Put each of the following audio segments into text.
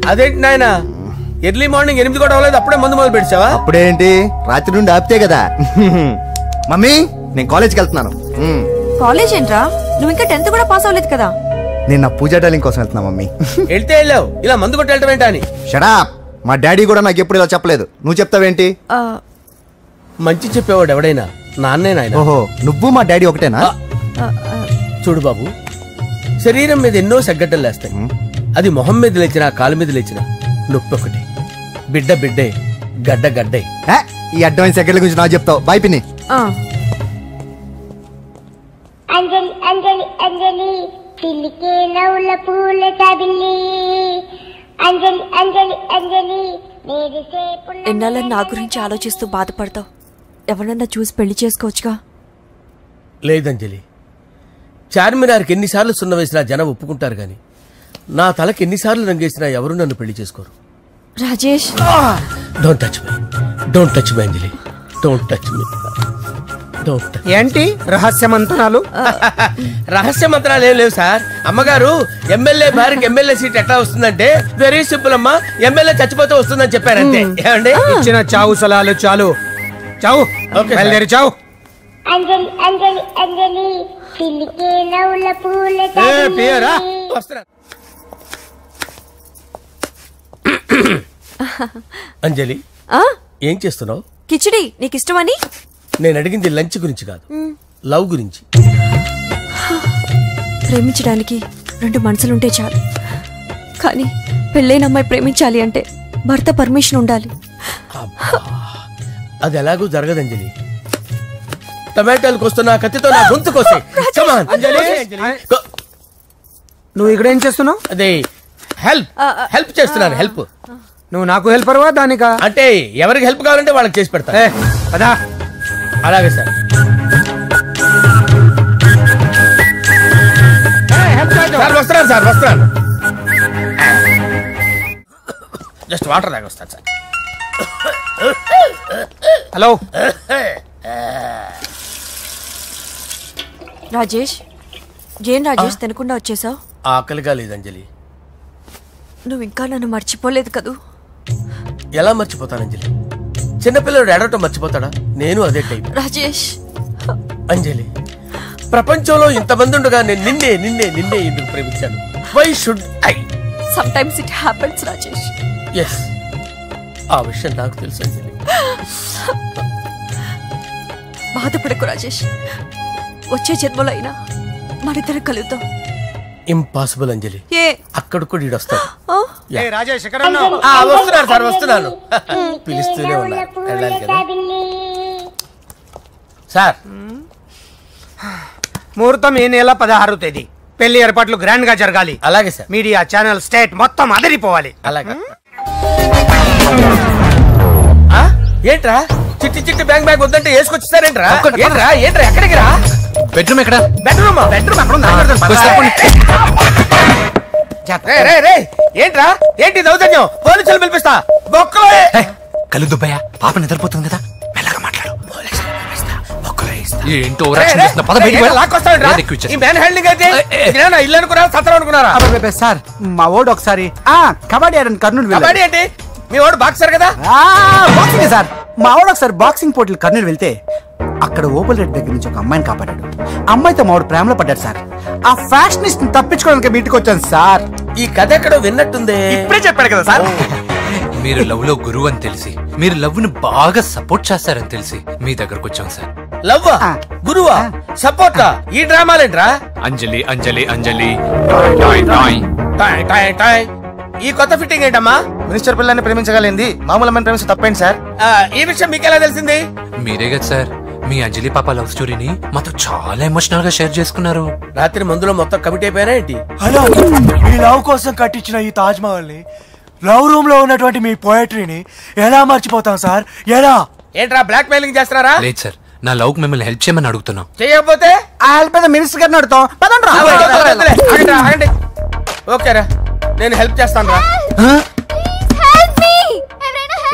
అదేంటి నాయన early morning 8 కూడా అవ్వలేదు అప్పుడే మందు మొదలు పెడిచావా? అప్పుడేంటి రాత్రి నుండి ఆపితే కదా. మమ్మీ నేను కాలేజ్కి వెళ్తున్నాను. కాలేజ్ ఏంట్రా? నువ్వు ఇంకా 10th కూడా పాస్ అవ్వలేదు కదా. నేను నా పూజా డాలింగ్ కోసం వెళ్తున్నా మమ్మీ. వెళ్తే వెళ్ళావు, ఇలా మందు కొట్టి వెళ్ళటం ఏంటా అని. షడా, మా డాడీ కూడా నాకు ఎప్పుడు ఇలా చెప్పలేదు. నువ్వు చెప్తావేంటి? మంచి చెప్పేవాడు ఎవడైనా నాన్నే నాయన. ఓహో, నువ్వు మా డాడీ ఒకటేనా? చూడు బాబు, శరీరం మీద ఎన్నో సగ్గడ్డలు లేస్తాయి. అది మొహం మీద లేచినా కాలు మీద లేచినా నొప్పి ఒకటి. బిడ్డ బిడ్డే, గడ్డ గడ్డే. ఈ అడ్వాన్స్ సెకండ్ల గురించి నాకు చెప్తావు. బాయ్ పిన్ని. అంజలి అంజలి అంజలి పిల్లికే నవ్వుల పూల తబిల్లి. అంజలి అంజలి అంజలి ఎన్నాళ్ళని నా గురించి ఆలోచిస్తూ బాధపడతావు. ఎవరన్నా చూసి పెళ్లి చేసుకోవచ్చుగా. లేదంజలి, చార్మినార్కి ఎన్నిసార్లు సున్న వేసినా జనం ఒప్పుకుంటారు గాని నా తలకి ఎన్నిసార్లు రంగేసినా ఎవరు నన్ను పెళ్లి చేసుకోరు. Rajesh, don't touch me, don't touch me Anjali, don't touch me. ఏంటి రహస్య మంత్రాలు? రహస్య మంత్రాలు ఏం లేవు సార్. అమ్మగారు ఎమ్మెల్యే భార్యకి ఎమ్మెల్యే సీట్ ఎట్లా వస్తుందంటే వెరీ సింపుల్ అమ్మా, ఎమ్మెల్యే చచ్చిపోతే వస్తుందని చెప్పారంటే. ఏమండి, ఇచ్చిన చావు సలాలు చాలు. చావు, బయలుదేరి చావు. అంజలి అంజలి అంజలి పిల్లికే నవ్వుల పూల తబిల్లి. అంజలి, ఏం చేస్తున్నావు? కిచిడి నీకు ఇష్టమని. నేను అడిగింది లంచ్ గురించి కాదు, లవ్ గురించి. ప్రేమించడానికి 2 మనసులుంటే చాలు, కానీ పెళ్ళైన అమ్మాయి ప్రేమించాలి అంటే భర్త పర్మిషన్ ఉండాలి. అది ఎలాగూ జరగదంజలి. టమాటాలు కోస్తున్నా కత్తితో నా గొంతు కోసే. నువ్వు ఇక్కడ ఏం చేస్తున్నావు? అదే హెల్ప్ చేస్తున్నాను. హెల్ప్. నువ్వు నాకు హెల్పర్వా దానికా? అంటే ఎవరికి హెల్ప్ కావాలంటే వాళ్ళకి చేసి పెడతా. అదా అలాగే సార్. సార్ వస్తున్నాను, సార్ వస్తున్నాను. జస్ట్ వాటర్ తాగి వస్తాను సార్. హలో రాజేష్. ఏం రాజేష్ తినకుండా వచ్చేసావు? ఆకలిగా లేదు అంజలి. నువ్వు ఇంకా నన్ను మర్చిపోలేదు కదూ? ఎలా మర్చిపోతాను అంజలి? చిన్నపిల్లడు ఏడవటం మర్చిపోతాడా? నేను అదే టైప్. రాజేష్. అంజలి, ప్రపంచంలో ఇంతమంది ఉండగా నేను నిన్నే నిన్నే నిన్నే ఎందుకు ప్రేమించాను? Why should I? Sometimes it happens Rajesh. Yes, ఆ విషయం నాకు తెలుసు అంజలి. బాధపడకు రాజేష్, వచ్చే జన్మలో అయినా మరిద్దరం కలుగుతాం. ఇంపాసిబుల్ అంజలి. అక్కడ కూడా ఈడొస్తాడు. వస్తున్నారు సార్, వస్తున్నాను. పిలుస్తూనే ఉన్నారు, వెళ్ళాలి కదా సార్. ముహూర్తం ఈ నెల 16వ తేదీ. పెళ్లి ఏర్పాట్లు గ్రాండ్ గా జరగాలి. అలాగే సార్. మీడియా ఛానల్ స్టేట్ మొత్తం అదిరిపోవాలి. అలాగే. ఏంట్రా చిట్టి చిట్టి బ్యాంక్ బ్యాగ్ వద్దంటే వేసుకొచ్చేసారేంట్రా? ఏంట్రా ఏంట్రా ఎక్కడికి రా? బెడ్రూమ్ ఎక్కడ? బెడ్రూమ్ ఏంట్రా? ఏంటి దౌర్జన్యం? పోలీసులు పిలిపిస్తా. కళ్ళు దుబ్బయ్యా, పాప నిద్రపోతుంది కదా, మెల్లగా మాట్లాడు. ఇల్లు అనుకున్నారా, సత్రం అనుకున్నారా? సార్ మా ఓడు ఒకసారి కబడ్డీ ఆడని కర్నూలు. కబడ్డీ అంటే మీ వాడు బాక్సర్ కదా? Boxing sir. మా వాడు ఒకసారి బాక్సింగ్ పోటీలు కర్నూలు వెళ్తే అక్కడ ఓపెల్ రెడ్డి దగ్గర నుంచి ఒక అమ్మాయిని కాపాడాడు. అమ్మాయితో మావాడు ప్రేమలో పడ్డాడు సార్. ఆ ఫ్యాషనిస్ట్ తప్పించుకోవడానికి మీటికి వచ్చాను సార్. ఈ కథ ఎక్కడో విన్నట్టుంది. ఇప్పుడే చెప్పాడు కదా సార్. మీరు లవ్ లో గురువు అని తెలిసి, మీరు లవ్ ను బాగా సపోర్ట్ చేస్తారని తెలిసి మీ దగ్గరకు వచ్చాం సార్. లవ్వా, గురువా, సపోర్టా? ఈ డ్రామాలేంట్రా? అంజలి అంజలి అంజలి. ఈ కొత్త ఫిట్టింగ్ ఏంటమ్మా? మినిస్టర్ పిల్లని ప్రేమించగలిగింది మామూలు అమ్మని ప్రేమించి తప్పేంటి సార్? ఈ విషయం మీకెలా తెలిసింది? మీరే కదా సార్ మీ అంజలి పాప లవ్ స్టోరీని మాతో చాలా ఎమోషనల్ గా షేర్ చేసుకున్నారు. రాత్రి మందులో మొత్తం కమిట్ అయిపోయారా ఏంటి? హలో, మీ లవ్ కోసం కట్టించిన ఈ తాజ్ మహల్ ని, లవ్ రూమ్ లో ఉన్నటువంటి మీ పోయట్రీని ఎలా మర్చిపోతాం సార్? ఎలా? ఏంట్రా బ్లాక్ మెయిలింగ్ చేస్తున్నారా? లేదు సార్, నా లవ్ మిమ్మల్ని హెల్ప్ చేయమని అడుగుతున్నాం. చేయకపోతే ఆ హెల్ప్ మినిస్టర్ గారిని అడుగుతాం. ఓకేరా, నేను హెల్ప్ చేస్తాను రా.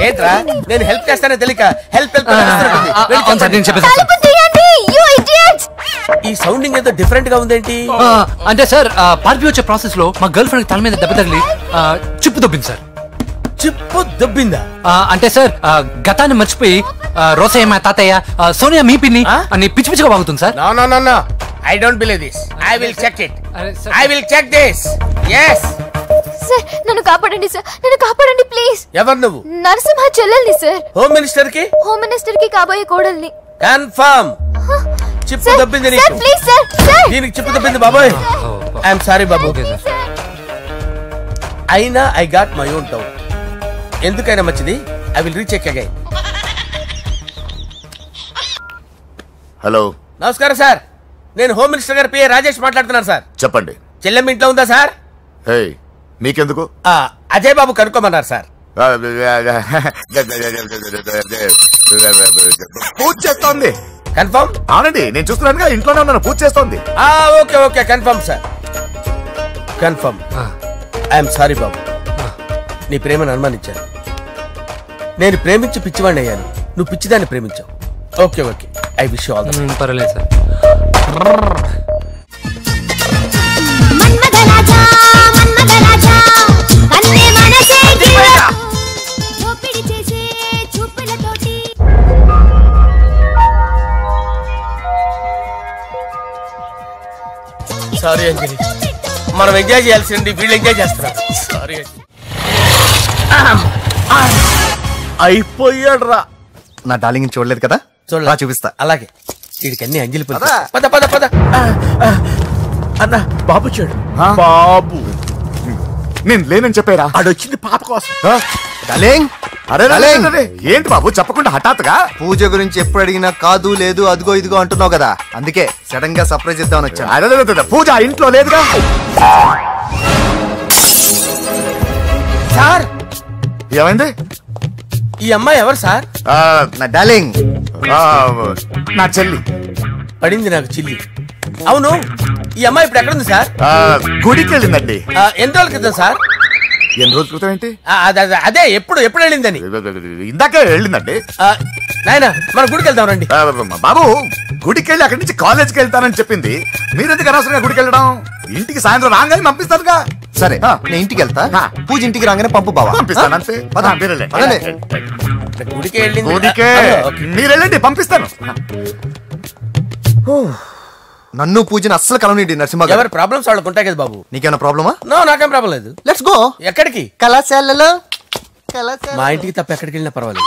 ఏంట్రా నేను హెల్ప్ చేస్తానే తెలియక హెల్ప్ ఈ సౌండింగ్ ఏదో డిఫరెంట్ గా ఉందేంటి? అంటే సార్ పార్టీ వచ్చే ప్రాసెస్ లో మా గర్ల్ ఫ్రెండ్ తల మీద దెబ్బ తగిలి చిప్పు దొబ్బింది సార్. చిప్పు దొబ్బిందా? అంటే సార్ గతాన్ని మర్చిపోయి రోసయ్య మా తాతయ్య సోనియా మీ పిన్ని అని పిచ్చి పిచ్చిగా వాగుతుంది sir. No no no no, I don't believe this. I will check it. I will check this. yes sir నన్ను కాపాడండి సార్, నన్ను కాపాడండి ప్లీజ్. ఎవరు నువ్వు? నరసింహ చెల్లెల్ని సార్. హోమ్ మినిస్టర్ కి? హోమ్ మినిస్టర్ కి కాబోయే కోడల్ని. కన్ఫర్మ్ చిప్పు దొబ్బింది నీకు. Sir please sir. సార్ దీనికి చిప్పు దొబ్బింది బాబోయ్. ఐఎమ్ సారీ బాబు. అయినా I got my own doubt. ఎందుకైనా మంచిది, I will recheck again. Hello, నమస్కారం సార్. నేను హోమ్ మినిస్టర్ గారి పిఏ రాజేష్ మాట్లాడుతున్నాను సార్. చెప్పండి. చెల్లెమ్మ ఇంట్లో ఉందా సార్? హే, మీకెందుకు? అజయ్ బాబు కనుక్కోమన్నారు సార్. పూజ చేస్తోంది. కన్ఫర్మ్? అవునండి, నేను చూస్తున్నానుగా, ఇంట్లోనే ఉన్నాను, పూజ చేస్తోంది. Okay okay, confirm sir, confirm. I'm sorry బాబు, నీ ప్రేమను అనుమానించాను. నేను ప్రేమించి పిచ్చివాడిని అయ్యాను, నువ్వు పిచ్చిదాన్ని ప్రేమించావు. Okay okay, I wish you all the best. పర్వాలేదు సార్. సారీ అంజలి, మనం ఎంజాయ్ చేయాల్సింది వీళ్ళు ఎంజాయ్ చేస్తున్నారు. సారీ అంజలి. అయిపోయాడు రా. నా డార్లింగ్ చూడలేదు కదా, చూడలా, చూపిస్తా. అలాగే వీడికి అన్ని అంజలి పద పద. పద పద. అన్న బాబు చూడు. బాబు నేను లేనని చెప్పారా? ఆడొచ్చింది పాప కోసం. డార్లింగ్, అరే ఏంటి బాబు చెప్పకుండా హఠాత్తుగా? పూజ గురించి ఎప్పుడు అడిగినా కాదు లేదు అదిగో ఇదిగో అంటున్నావు కదా, అందుకే సడన్ గా సర్ప్రైజ్ ఇద్దామని వచ్చాను. అరే పూజ ఇంట్లో లేదుగా సార్. ఏమైంది? ఈ అమ్మాయి ఎవరు సార్? నా డార్లింగ్, నా చెల్లి. పడింది నాకు చిల్లి. అవును, ఈ అమ్మాయి ఇప్పుడు ఎక్కడుంది సార్? గుడికి వెళ్ళిందండి. ఎన్ని రోజుల క్రితం సార్? ఎన్ని రోజుల క్రితం ఏంటి? అదే ఎప్పుడు వెళ్ళిందని. ఇందాకే వెళ్ళిందండి. నాయనా మన గుడికి వెళ్దాం రండి. బాబు, గుడికి వెళ్ళి అక్కడి నుంచి కాలేజ్కి వెళ్తానని చెప్పింది. మీరెందుకు అనవసరంగా గుడికి వెళ్ళడం? ఇంటికి సాయంత్రం రాగానే పంపిస్తానుగా. సరే నేను ఇంటికి వెళ్తా, పూజ ఇంటికి రాగానే పంపు బావా. పంపిస్తాను అంతే. గుడికి వెళ్ళింది. గుడికే మీరు వెళ్ళండి, పంపిస్తాను. నన్ను పూజని అస్సలు కలవనిండి నరసింహ. ఎవరి ప్రాబ్లమ్స్ వాళ్ళకు ఉంటాయి కదా బాబు. నీకేమైనా ప్రాబ్లమా? నో, నాకేం ప్రాబ్లం లేదు. Let's go. ఎక్కడికి? కళాశాలలో. మా ఇంటికి తప్ప ఎక్కడికి వెళ్ళినా పర్వాలేదు.